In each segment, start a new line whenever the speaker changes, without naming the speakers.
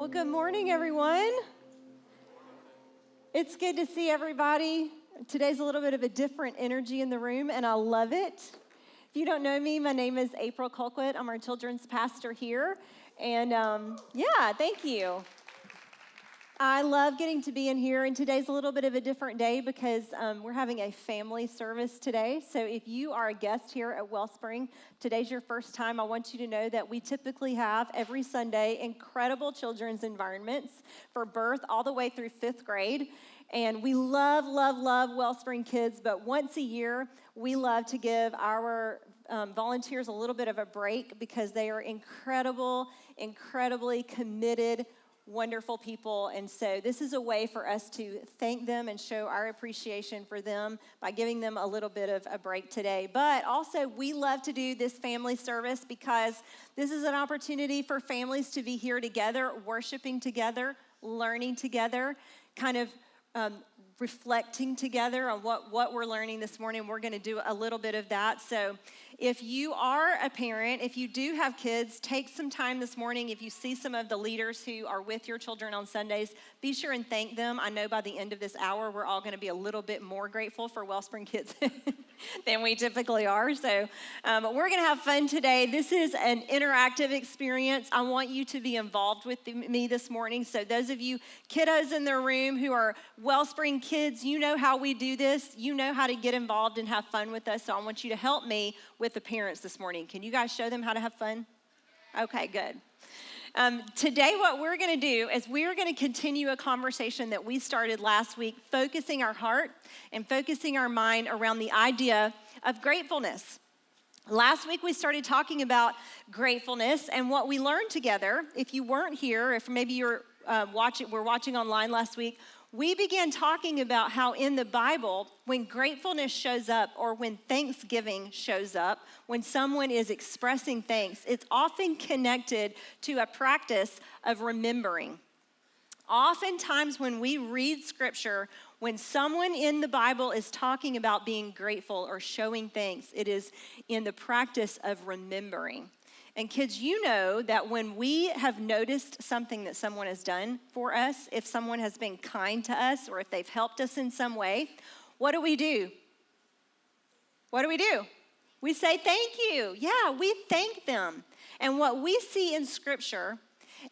Well, good morning, everyone. It's good to see everybody. Today's a little bit of a different energy in the room, and I love it. If you don't know me, my name is April Colquett. I'm our children's pastor here, and thank you. I love getting to be in here, and today's a little bit of a different day because we're having a family service today. So if you are a guest here at Wellspring, today's your first time, I want you to know that we typically have every Sunday incredible children's environments for birth all the way through 5th grade. And we love, love, love Wellspring kids, but once a year, we love to give our volunteers a little bit of a break because they are incredible, incredibly committed, wonderful people, and so this is a way for us to thank them and show our appreciation for them by giving them a little bit of a break today. But also, we love to do this family service because this is an opportunity for families to be here together, worshiping together, learning together, kind of reflecting together on what we're learning this morning. We're going to do a little bit of that. So if you are a parent, if you do have kids, take some time this morning. If you see some of the leaders who are with your children on Sundays, be sure and thank them. I know by the end of this hour, we're all going to be a little bit more grateful for Wellspring kids than we typically are. So we're going to have fun today. This is an interactive experience. I want you to be involved with me this morning. So those of you kiddos in the room who are Wellspring kids, you know how we do this. You know how to get involved and have fun with us. So I want you to help me with the parents this morning. Can you guys show them how to have fun? Okay, good. Today, what we're going to do is we're going to continue a conversation that we started last week, focusing our heart and focusing our mind around the idea of gratefulness. Last week, we started talking about gratefulness and what we learned together. If you weren't here, if maybe you're watching online last week, we began talking about how in the Bible, when gratefulness shows up or when thanksgiving shows up, when someone is expressing thanks, it's often connected to a practice of remembering. Oftentimes when we read scripture, when someone in the Bible is talking about being grateful or showing thanks, it is in the practice of remembering. And kids, you know that when we have noticed something that someone has done for us, if someone has been kind to us or if they've helped us in some way, what do? What do? We say thank you. Yeah, we thank them. And what we see in Scripture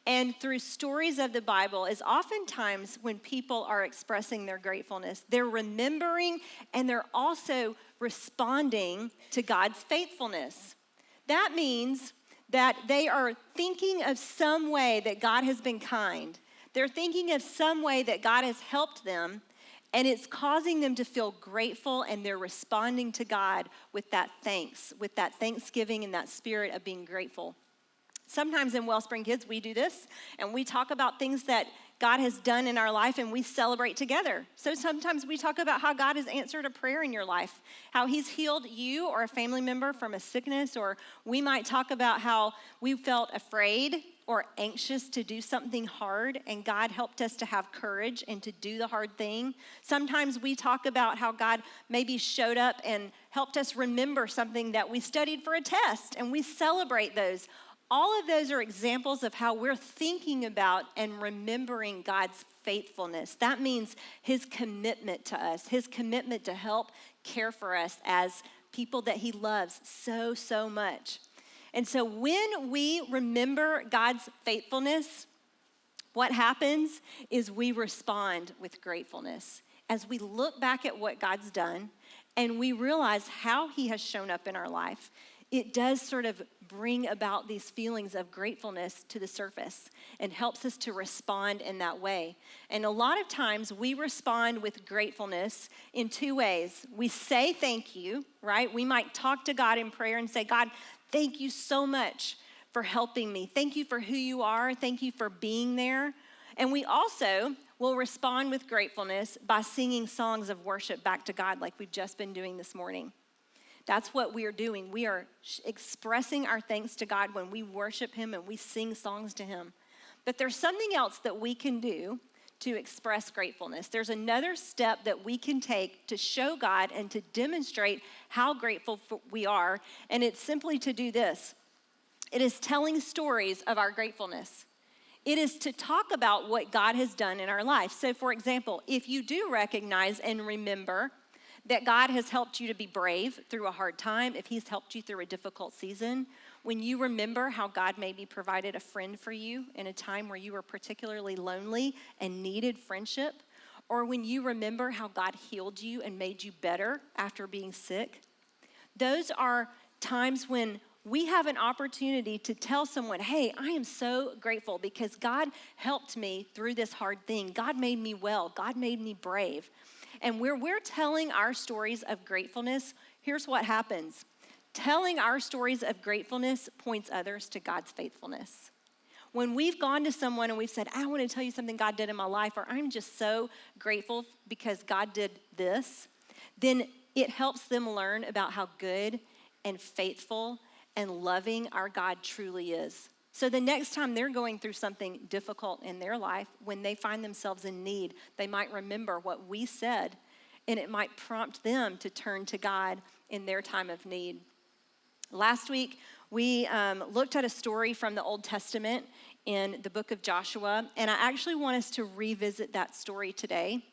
and through stories of the Bible is oftentimes when people are expressing their gratefulness, they're remembering and they're also responding to God's faithfulness. That means that they are thinking of some way that God has been kind. They're thinking of some way that God has helped them, and it's causing them to feel grateful, and they're responding to God with that thanks, with that thanksgiving and that spirit of being grateful. Sometimes in Wellspring Kids, we do this, and we talk about things that God has done in our life, and we celebrate together. So sometimes we talk about how God has answered a prayer in your life, how he's healed you or a family member from a sickness, or we might talk about how we felt afraid or anxious to do something hard, and God helped us to have courage and to do the hard thing. Sometimes we talk about how God maybe showed up and helped us remember something that we studied for a test, and we celebrate those. All of those are examples of how we're thinking about and remembering God's faithfulness. That means his commitment to us, his commitment to help care for us as people that he loves so, so much. And so when we remember God's faithfulness, what happens is we respond with gratefulness. As we look back at what God's done and we realize how he has shown up in our life, it does sort of bring about these feelings of gratefulness to the surface and helps us to respond in that way. And a lot of times we respond with gratefulness in two ways. We say thank you, right? We might talk to God in prayer and say, God, thank you so much for helping me. Thank you for who you are. Thank you for being there. And we also will respond with gratefulness by singing songs of worship back to God like we've just been doing this morning. That's what we are doing. We are expressing our thanks to God when we worship him and we sing songs to him. But there's something else that we can do to express gratefulness. There's another step that we can take to show God and to demonstrate how grateful we are, and it's simply to do this. It is telling stories of our gratefulness. It is to talk about what God has done in our life. So for example, if you do recognize and remember that God has helped you to be brave through a hard time, if he's helped you through a difficult season, when you remember how God maybe provided a friend for you in a time where you were particularly lonely and needed friendship, or when you remember how God healed you and made you better after being sick, those are times when we have an opportunity to tell someone, hey, I am so grateful because God helped me through this hard thing. God made me well. God made me brave. And where we're telling our stories of gratefulness, here's what happens. Telling our stories of gratefulness points others to God's faithfulness. When we've gone to someone and we've said, I want to tell you something God did in my life, or I'm just so grateful because God did this, then it helps them learn about how good and faithful and loving our God truly is. So the next time they're going through something difficult in their life, when they find themselves in need, they might remember what we said, and it might prompt them to turn to God in their time of need. Last week, we looked at a story from the Old Testament in the book of Joshua, and I actually want us to revisit that story today.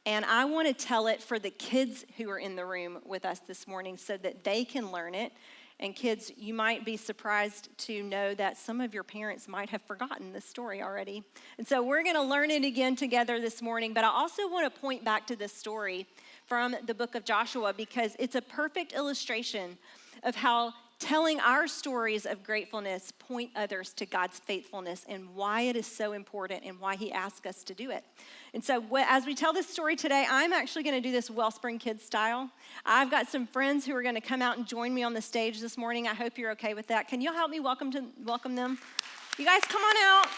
And I want to tell it for the kids who are in the room with us this morning so that they can learn it. And kids, you might be surprised to know that some of your parents might have forgotten this story already. And so we're going to learn it again together this morning. But I also want to point back to this story from the book of Joshua because it's a perfect illustration of how telling our stories of gratefulness point others to God's faithfulness and why it is so important and why he asked us to do it. And so as we tell this story today, I'm actually going to do this Wellspring Kids style. I've got some friends who are going to come out and join me on the stage this morning. I hope you're okay with that. Can you help me welcome them? You guys come on out.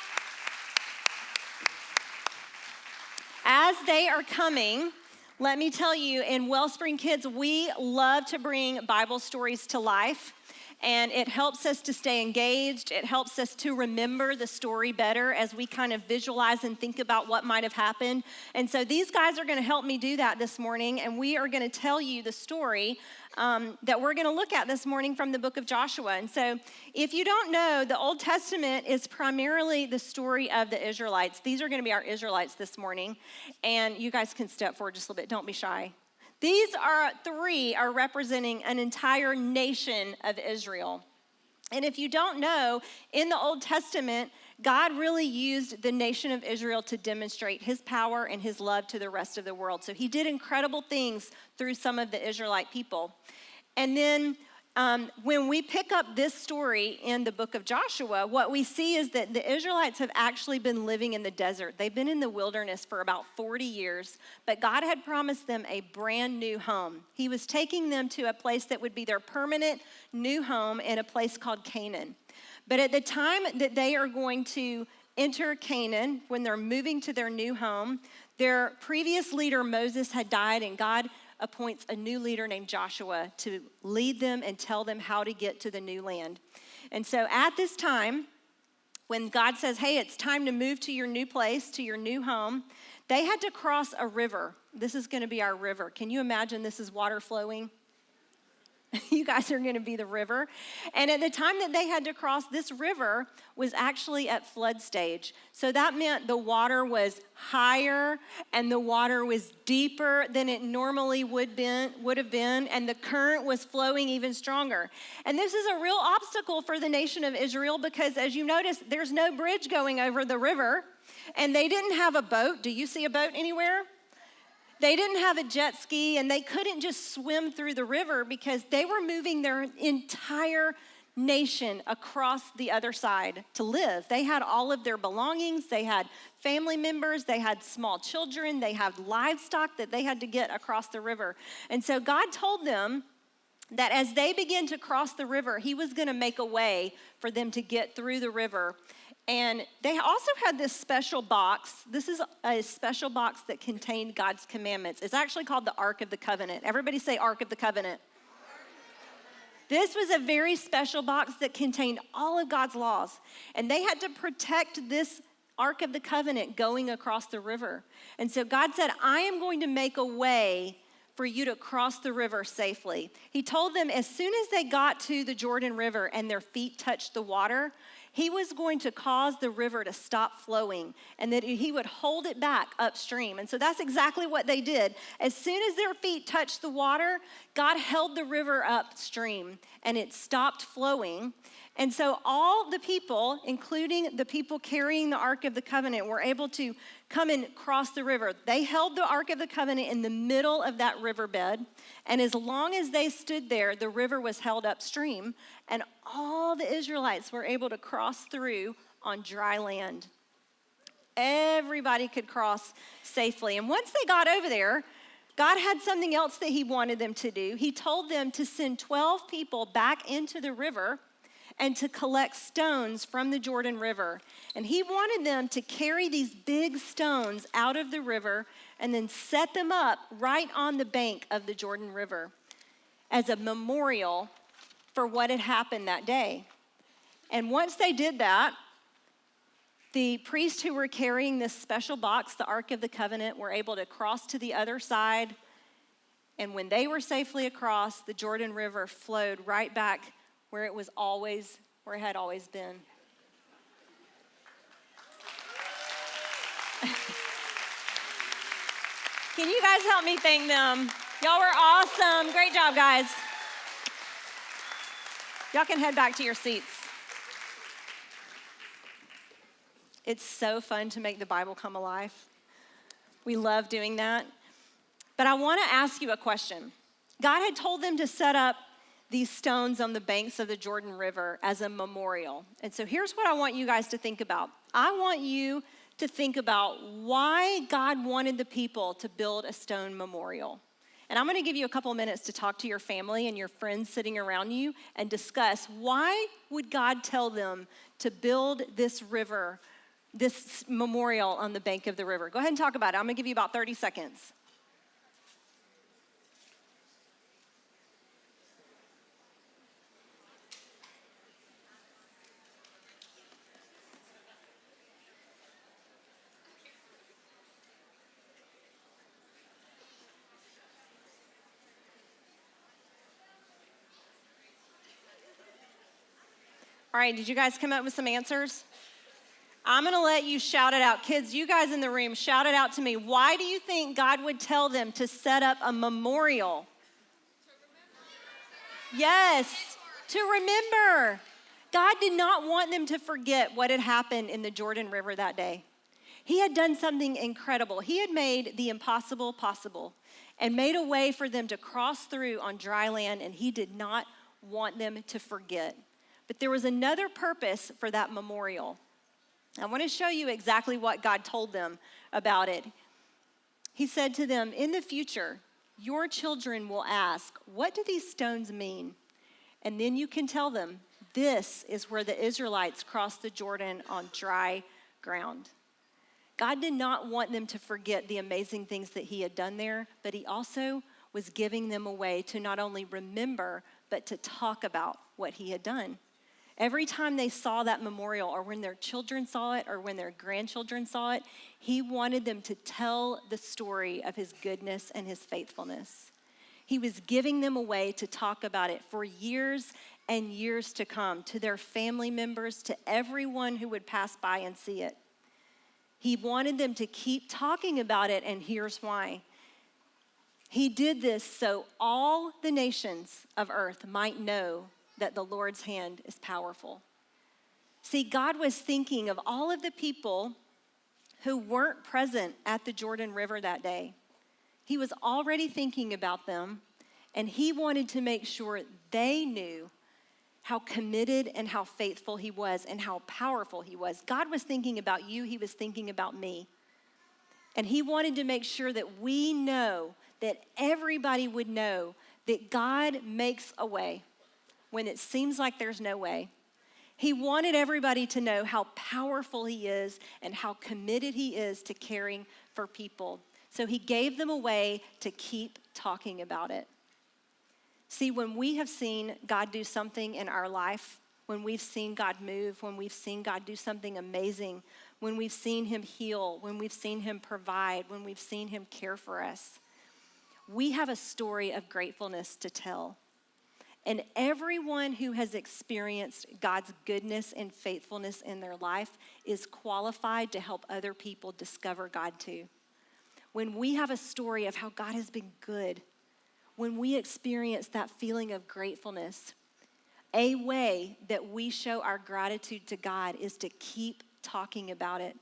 As they are coming, let me tell you, in Wellspring Kids, we love to bring Bible stories to life. And it helps us to stay engaged. It helps us to remember the story better as we kind of visualize and think about what might have happened. And so these guys are going to help me do that this morning. And we are going to tell you the story that we're going to look at this morning from the book of Joshua. And so if you don't know, the Old Testament is primarily the story of the Israelites. These are going to be our Israelites this morning. And you guys can step forward just a little bit. Don't be shy. These three are representing an entire nation of Israel. And if you don't know, in the Old Testament, God really used the nation of Israel to demonstrate his power and his love to the rest of the world. So he did incredible things through some of the Israelite people. And then when we pick up this story in the book of Joshua, what we see is that the Israelites have actually been living in the desert. They've been in the wilderness for about 40 years, but God had promised them a brand new home. He was taking them to a place that would be their permanent new home in a place called Canaan. But at the time that they are going to enter Canaan, when they're moving to their new home, their previous leader, Moses, had died, and God appoints a new leader named Joshua to lead them and tell them how to get to the new land. And so at this time, when God says, hey, it's time to move to your new place, to your new home, they had to cross a river. This is going to be our river. Can you imagine this is water flowing? You guys are going to be the river. And at the time that they had to cross, this river was actually at flood stage. So that meant the water was higher and the water was deeper than it normally would have been, and the current was flowing even stronger. And this is a real obstacle for the nation of Israel because, as you notice, there's no bridge going over the river, and they didn't have a boat. Do you see a boat anywhere? They didn't have a jet ski, and they couldn't just swim through the river because they were moving their entire nation across the other side to live. They had all of their belongings. They had family members. They had small children. They had livestock that they had to get across the river. And so God told them that as they began to cross the river, he was going to make a way for them to get through the river. And they also had this special box. This is a special box that contained God's commandments. It's actually called the Ark of the Covenant. Everybody say Ark of the Covenant. This was a very special box that contained all of God's laws. And they had to protect this Ark of the Covenant going across the river. And so God said, I am going to make a way for you to cross the river safely. He told them as soon as they got to the Jordan River and their feet touched the water, he was going to cause the river to stop flowing and that he would hold it back upstream. And so that's exactly what they did. As soon as their feet touched the water, God held the river upstream and it stopped flowing. And so all the people, including the people carrying the Ark of the Covenant, were able to come and cross the river. They held the Ark of the Covenant in the middle of that riverbed. And as long as they stood there, the river was held upstream. And all the Israelites were able to cross through on dry land. Everybody could cross safely. And once they got over there, God had something else that he wanted them to do. He told them to send 12 people back into the river and to collect stones from the Jordan River. And he wanted them to carry these big stones out of the river and then set them up right on the bank of the Jordan River as a memorial for what had happened that day. And once they did that, the priests who were carrying this special box, the Ark of the Covenant, were able to cross to the other side. And when they were safely across, the Jordan River flowed right back where it had always been. Can you guys help me thank them? Y'all were awesome. Great job, guys. Y'all can head back to your seats. It's so fun to make the Bible come alive. We love doing that. But I want to ask you a question. God had told them to set up these stones on the banks of the Jordan River as a memorial. And so here's what I want you guys to think about. I want you to think about why God wanted the people to build a stone memorial. And I'm going to give you a couple minutes to talk to your family and your friends sitting around you and discuss why would God tell them to build this river, this memorial on the bank of the river. Go ahead and talk about it. I'm going to give you about 30 seconds. All right, did you guys come up with some answers? I'm going to let you shout it out. Kids, you guys in the room, shout it out to me. Why do you think God would tell them to set up a memorial? Yes, to remember. God did not want them to forget what had happened in the Jordan River that day. He had done something incredible. He had made the impossible possible and made a way for them to cross through on dry land, and he did not want them to forget. But there was another purpose for that memorial. I want to show you exactly what God told them about it. He said to them, in the future, your children will ask, what do these stones mean? And then you can tell them, this is where the Israelites crossed the Jordan on dry ground. God did not want them to forget the amazing things that he had done there, but he also was giving them a way to not only remember, but to talk about what he had done. Every time they saw that memorial, or when their children saw it, or when their grandchildren saw it, he wanted them to tell the story of his goodness and his faithfulness. He was giving them a way to talk about it for years and years to come, to their family members, to everyone who would pass by and see it. He wanted them to keep talking about it, and here's why. He did this so all the nations of earth might know that the Lord's hand is powerful. See, God was thinking of all of the people who weren't present at the Jordan River that day. He was already thinking about them, and he wanted to make sure they knew how committed and how faithful he was and how powerful he was. God was thinking about you. He was thinking about me. And he wanted to make sure that we know, that everybody would know that God makes a way when it seems like there's no way. He wanted everybody to know how powerful he is and how committed he is to caring for people. So he gave them a way to keep talking about it. See, when we have seen God do something in our life, when we've seen God move, when we've seen God do something amazing, when we've seen him heal, when we've seen him provide, when we've seen him care for us, we have a story of gratefulness to tell. And everyone who has experienced God's goodness and faithfulness in their life is qualified to help other people discover God too. When we have a story of how God has been good, when we experience that feeling of gratefulness, a way that we show our gratitude to God is to keep talking about it,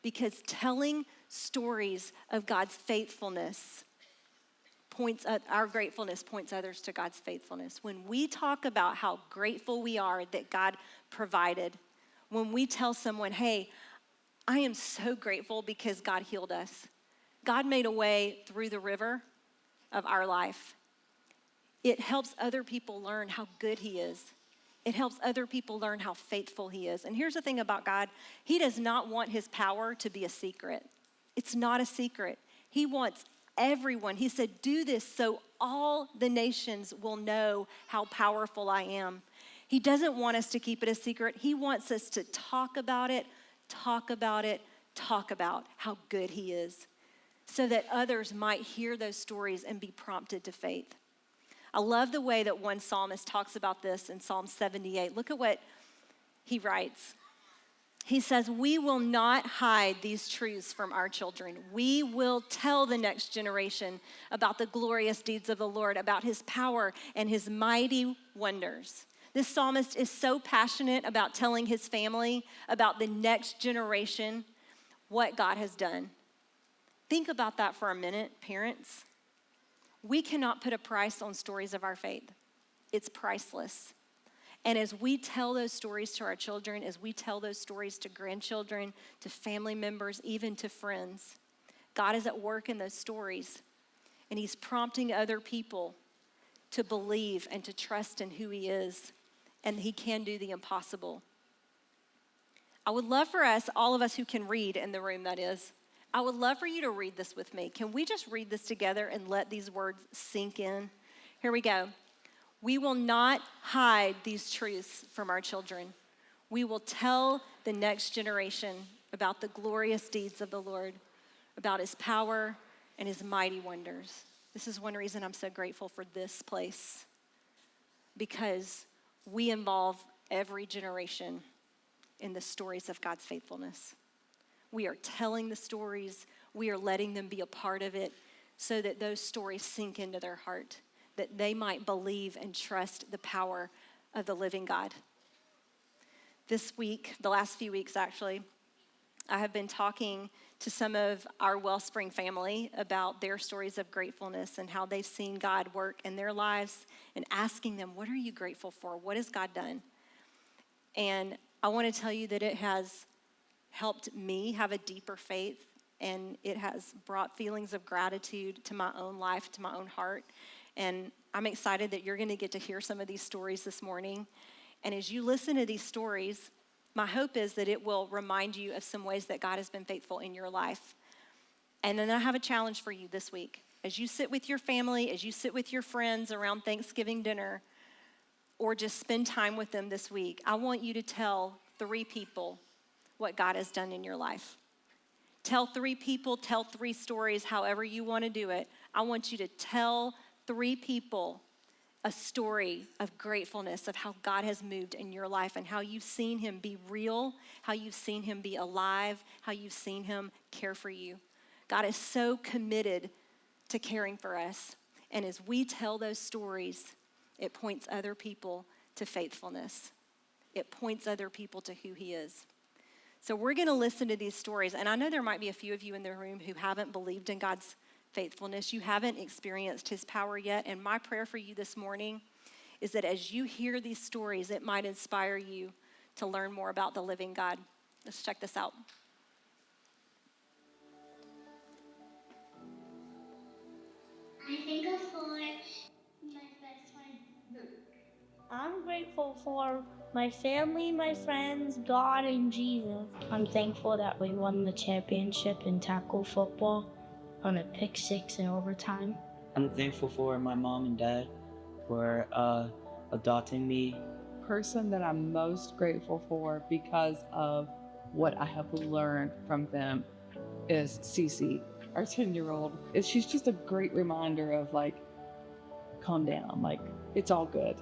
because telling stories of God's faithfulness our gratefulness points others to God's faithfulness. When we talk about how grateful we are that God provided, when we tell someone, hey, I am so grateful because God healed us. God made a way through the river of our life. It helps other people learn how good he is. It helps other people learn how faithful he is. And here's the thing about God. He does not want his power to be a secret. It's not a secret. He wants everyone. He said, do this so all the nations will know how powerful I am. He doesn't want us to keep it a secret. He wants us to talk about it, talk about it, talk about how good he is, so that others might hear those stories and be prompted to faith. I love the way that one psalmist talks about this in Psalm 78. Look at what he writes. He says, we will not hide these truths from our children. We will tell the next generation about the glorious deeds of the Lord, about his power and his mighty wonders. This psalmist is so passionate about telling his family, about the next generation, what God has done. Think about that for a minute, parents. We cannot put a price on stories of our faith. It's priceless. And as we tell those stories to our children, as we tell those stories to grandchildren, to family members, even to friends, God is at work in those stories. And he's prompting other people to believe and to trust in who he is. And he can do the impossible. I would love for us, all of us who can read in the room, that is, I would love for you to read this with me. Can we just read this together and let these words sink in? Here we go. We will not hide these truths from our children. We will tell the next generation about the glorious deeds of the Lord, about his power and his mighty wonders. This is one reason I'm so grateful for this place, because we involve every generation in the stories of God's faithfulness. We are telling the stories. We are letting them be a part of it so that those stories sink into their heart, that they might believe and trust the power of the living God. This week, the last few weeks actually, I have been talking to some of our Wellspring family about their stories of gratefulness and how they've seen God work in their lives, and asking them, what are you grateful for? What has God done? And I want to tell you that it has helped me have a deeper faith, and it has brought feelings of gratitude to my own life, to my own heart. And I'm excited that you're going to get to hear some of these stories this morning. And as you listen to these stories, my hope is that it will remind you of some ways that God has been faithful in your life. And then I have a challenge for you this week. As you sit with your family, as you sit with your friends around Thanksgiving dinner, or just spend time with them this week, I want you to tell 3 people what God has done in your life. Tell 3 people, tell 3 stories, however you want to do it. I want you to tell 3 people a story of gratefulness, of how God has moved in your life and how you've seen him be real, how you've seen him be alive, how you've seen him care for you. God is so committed to caring for us. And as we tell those stories, it points other people to faithfulness. It points other people to who he is. So we're going to listen to these stories. And I know there might be a few of you in the room who haven't believed in God's faithfulness. You haven't experienced his power yet. And my prayer for you this morning is that as you hear these stories, it might inspire you to learn more about the living God. Let's check this out.
I think of for my best friend. I'm grateful for my family, my friends, God, and Jesus. I'm thankful that we won the championship in tackle football on a pick 6 in overtime.
I'm thankful for my mom and dad for adopting me.
Person that I'm most grateful for because of what I have learned from them is Cece, our 10-year-old. She's just a great reminder of, like, calm down, like, it's all good.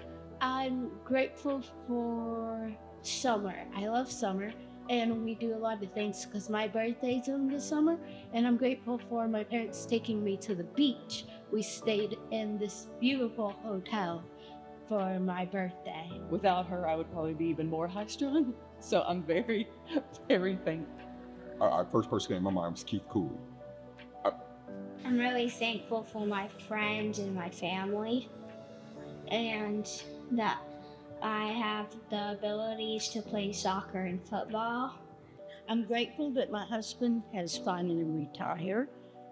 I'm grateful for summer. I love summer, and we do a lot of things because my birthday's in the summer, and I'm grateful for my parents taking me to the beach. We stayed in this beautiful hotel for my birthday.
Without her, I would probably be even more high strung. So I'm very, very thankful.
First person came to my mind was Keith Cooley.
I'm really thankful for my friends and my family, and that I have the abilities to play soccer and football.
I'm grateful that my husband has finally retired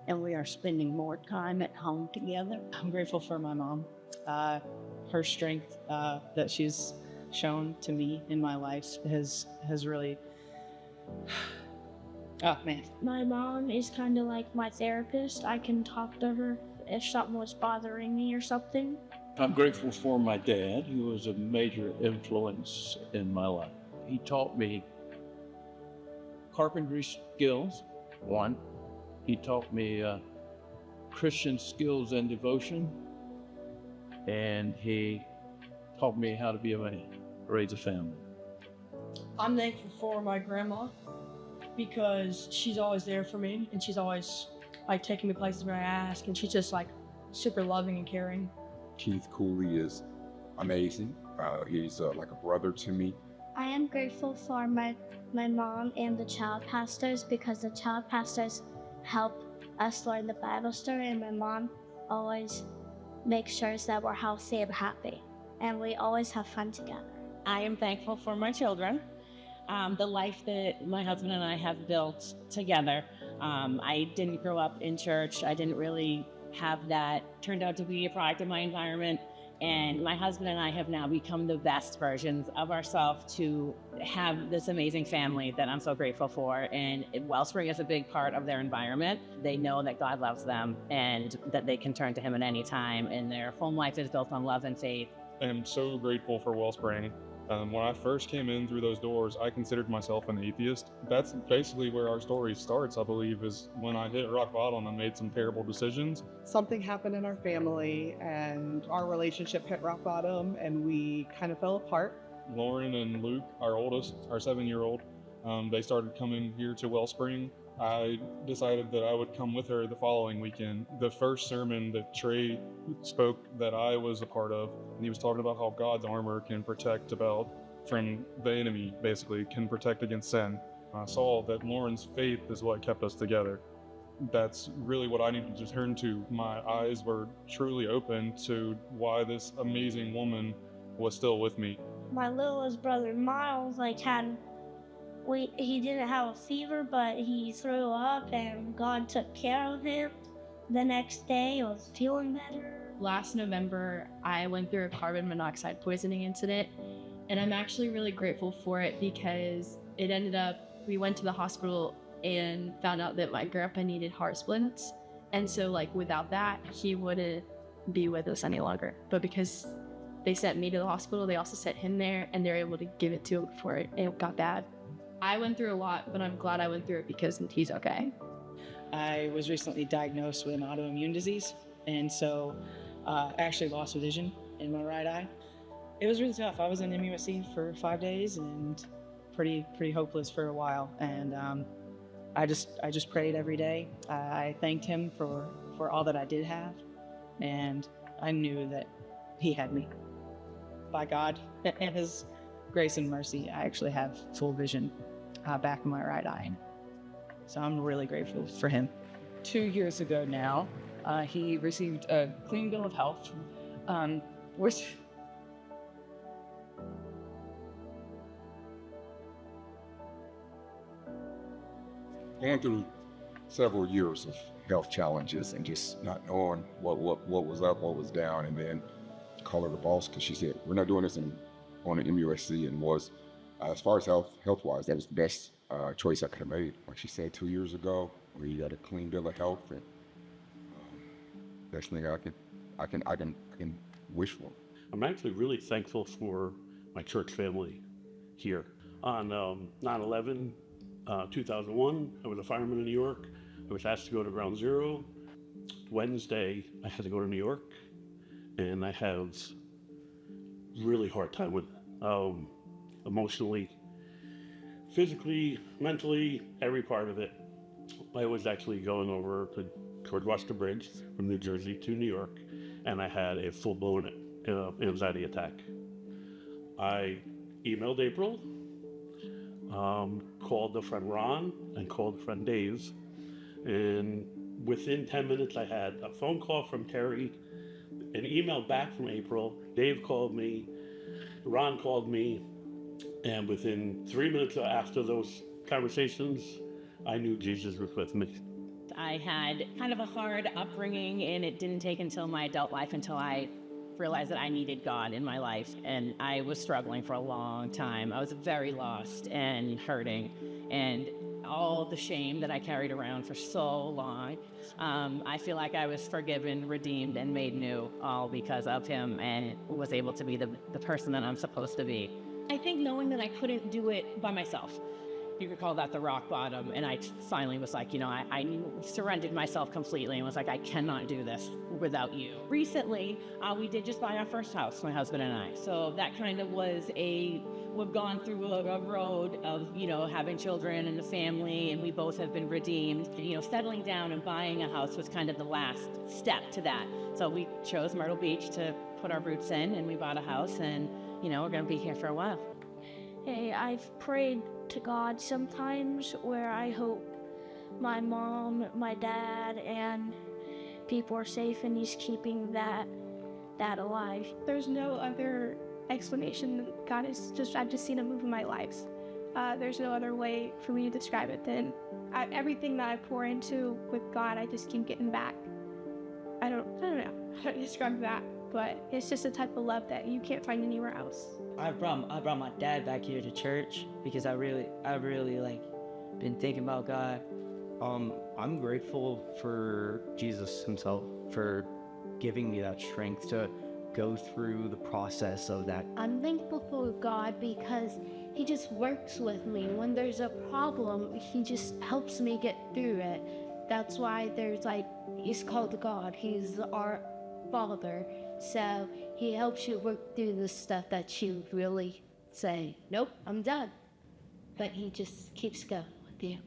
and we are spending more time at home together.
I'm grateful for my mom, her strength that she's shown to me in my life has really. Oh man.
My mom is kind of like my therapist. I can talk to her if something was bothering me or something.
I'm grateful for my dad, who was a major influence in my life. He taught me carpentry skills, one. He taught me Christian skills and devotion. And he taught me how to be a man, raise a family.
I'm thankful for my grandma because she's always there for me and she's always like taking me places when I ask, and she's just like super loving and caring.
Keith Cooley is amazing. He's like a brother to me.
I am grateful for my mom and the child pastors because the child pastors help us learn the Bible story, and my mom always makes sure that we're healthy and happy, and we always have fun together.
I am thankful for my children, the life that my husband and I have built together. I didn't grow up in church. I didn't really have that. Turned out to be a product of my environment. And my husband and I have now become the best versions of ourselves to have this amazing family that I'm so grateful for. And Wellspring is a big part of their environment. They know that God loves them and that they can turn to Him at any time. And their home life is built on love and faith.
I am so grateful for Wellspring. When I first came in through those doors, I considered myself an atheist. That's basically where our story starts, I believe, is when I hit rock bottom and made some terrible decisions.
Something happened in our family and our relationship hit rock bottom and we kind of fell apart.
Lauren and Luke, our oldest, our 7-year-old, they started coming here to Wellspring. I decided that I would come with her the following weekend. The first sermon that Trey spoke that I was a part of, and he was talking about how God's armor can protect from the enemy, basically, can protect against sin. I saw that Lauren's faith is what kept us together. That's really what I needed to turn to. My eyes were truly open to why this amazing woman was still with me.
My littlest brother Miles he didn't have a fever, but he threw up and God took care of him. The next day he was feeling better.
Last November, I went through a carbon monoxide poisoning incident, and I'm actually really grateful for it because it ended up, we went to the hospital and found out that my grandpa needed heart splints. And so like without that, he wouldn't be with us any longer. But because they sent me to the hospital, they also sent him there, and they're able to give it to him before it got bad. I went through a lot, but I'm glad I went through it because he's okay.
I was recently diagnosed with an autoimmune disease, and so I actually lost vision in my right eye. It was really tough. I was in MUSC for 5 days and pretty hopeless for a while. And I just prayed every day. I thanked Him for all that I did have, and I knew that He had me. By God and His grace and mercy, I actually have full vision back in my right eye. So I'm really grateful for Him.
2 years ago now, he received a clean bill of health, which
Going through several years of health challenges and just not knowing what was up, what was down, and then call her the boss because she said, we're not doing this on an MUSC, and was, as far as health-wise, that was the best choice I could have made. Like she said 2 years ago, we got a clean bill of health, and best thing I can wish for.
I'm actually really thankful for my church family here. On 9/11, 2001, I was a fireman in New York. I was asked to go to Ground Zero. Wednesday, I had to go to New York, and I have really hard time with emotionally, physically, mentally, every part of it. I was actually going toward Washington Bridge from New Jersey to New York, and I had a full-blown anxiety attack. I emailed April, called a friend Ron, and called a friend Dave, and within 10 minutes I had a phone call from Terry, an email back from April, Dave called me, Ron called me, and within 3 minutes after those conversations, I knew Jesus was with me.
I had kind of a hard upbringing, and it didn't take until my adult life until I realized that I needed God in my life. And I was struggling for a long time. I was very lost and hurting, and all the shame that I carried around for so long. I feel like I was forgiven, redeemed, and made new, all because of him, and was able to be the person that I'm supposed to be. I think knowing that I couldn't do it by myself, you could call that the rock bottom, and I finally was like, I surrendered myself completely and was like, I cannot do this without you. Recently, we did just buy our first house, my husband and I. So that kind of was we've gone through a road of, having children and a family, and we both have been redeemed. Settling down and buying a house was kind of the last step to that. So we chose Myrtle Beach to put our roots in, and we bought a house, and, we're going to be here for a while.
Hey, I've prayed to God sometimes where I hope my mom, my dad, and people are safe, and he's keeping that alive.
There's no other explanation. God is just, I've just seen him move in my life. There's no other way for me to describe it than everything that I pour into with God, I just keep getting back. I don't know how to describe that, but it's just a type of love that you can't find anywhere else.
I brought my dad back here to church because I really been thinking about God. I'm grateful for Jesus himself for giving me that strength to go through the process of that.
I'm thankful for God because he just works with me. When there's a problem, he just helps me get through it. That's why he's called God. He's our Father. So he helps you work through the stuff that you really say, nope, I'm done. But he just keeps going with you.